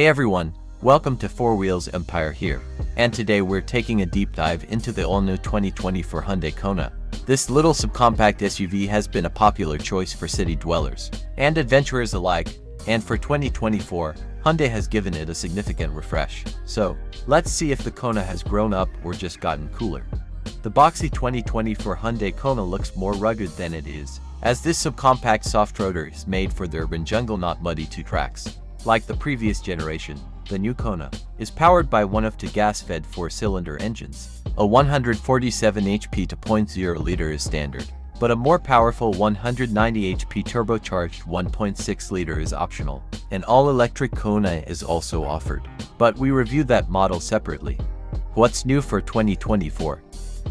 Hey everyone, welcome to Four Wheels Empire here, and today we're taking a deep dive into the all-new 2024 Hyundai Kona. This little subcompact SUV has been a popular choice for city dwellers and adventurers alike, and for 2024, Hyundai has given it a significant refresh. So, let's see if the Kona has grown up or just gotten cooler. The boxy 2024 Hyundai Kona looks more rugged than it is, as this subcompact soft-roader is made for the urban jungle, not muddy two tracks. Like the previous generation, the new Kona is powered by one of two gas-fed four-cylinder engines. A 147 HP 2.0-liter is standard, but a more powerful 190 HP turbocharged 1.6-liter is optional. An all-electric Kona is also offered, but we reviewed that model separately. What's new for 2024?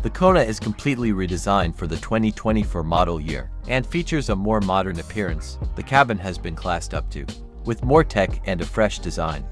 The Kona is completely redesigned for the 2024 model year and features a more modern appearance. The cabin has been classed up to, with more tech and a fresh design.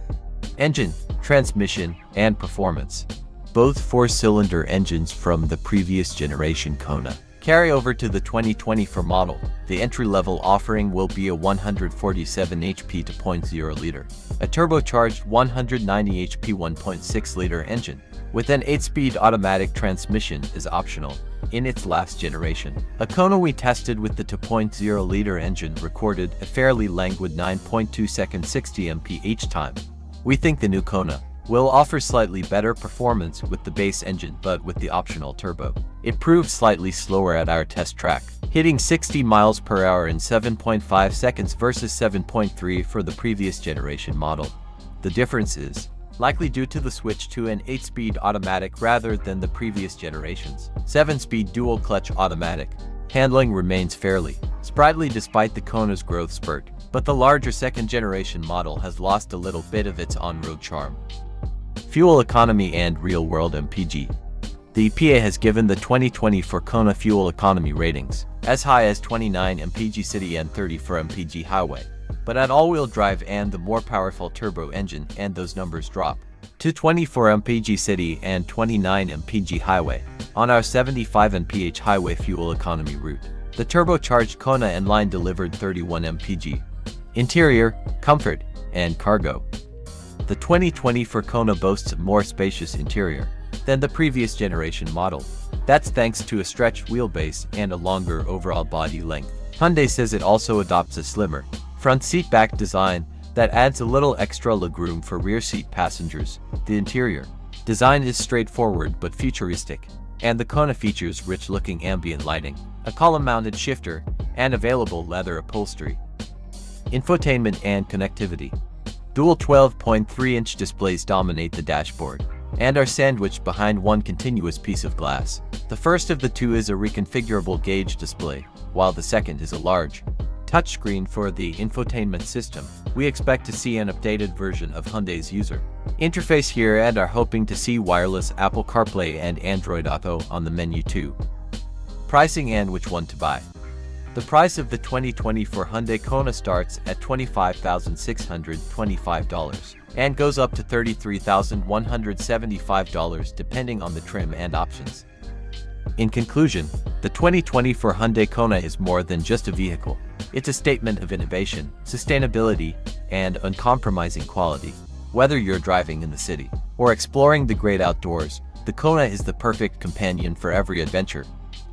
Engine, transmission, and performance. Both four-cylinder engines from the previous generation Kona carry over to the 2024 model. The entry-level offering will be a 147 HP 2.0-liter, a turbocharged 190 HP 1.6-liter engine, with an 8-speed automatic transmission is optional. In its last generation, a Kona we tested with the 2.0-liter engine recorded a fairly languid 9.2 second 60 mph time. We think the new Kona will offer slightly better performance with the base engine, but with the optional turbo. It proved slightly slower at our test track, hitting 60 miles per hour in 7.5 seconds versus 7.3 for the previous generation model. The difference is likely due to the switch to an 8-speed automatic rather than the previous generation's 7-speed dual-clutch automatic. Handling remains fairly sprightly despite the Kona's growth spurt, but the larger second-generation model has lost a little bit of its on-road charm. Fuel economy and real-world MPG. The EPA has given the 2024 Kona fuel economy ratings as high as 29 mpg city and 30 for mpg highway. But at all-wheel drive and the more powerful turbo engine, and those numbers drop to 24 mpg city and 29 mpg highway. On our 75 mph highway fuel economy route, the turbocharged Kona N-Line delivered 31 mpg. Interior, comfort, and cargo. The 2024 Kona boasts a more spacious interior than the previous generation model. That's thanks to a stretched wheelbase and a longer overall body length. Hyundai says it also adopts a slimmer front seat back design that adds a little extra legroom for rear seat passengers. The interior design is straightforward but futuristic, and the Kona features rich-looking ambient lighting, a column-mounted shifter, and available leather upholstery. Infotainment and connectivity. Dual 12.3-inch displays dominate the dashboard and are sandwiched behind one continuous piece of glass. The first of the two is a reconfigurable gauge display, while the second is a large touchscreen for the infotainment system. We expect to see an updated version of Hyundai's user interface here and are hoping to see wireless Apple CarPlay and Android Auto on the menu too. Pricing and which one to buy. The price of the 2024 Hyundai Kona starts at $25,625 and goes up to $33,175 depending on the trim and options. In conclusion, the 2024 Hyundai Kona is more than just a vehicle. It's a statement of innovation, sustainability, and uncompromising quality. Whether you're driving in the city or exploring the great outdoors, the Kona is the perfect companion for every adventure.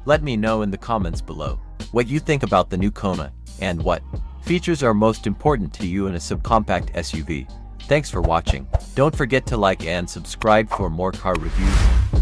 Let me know in the comments below what you think about the new Kona and what features are most important to you in a subcompact SUV. Thanks for watching. Don't forget to like and subscribe for more car reviews.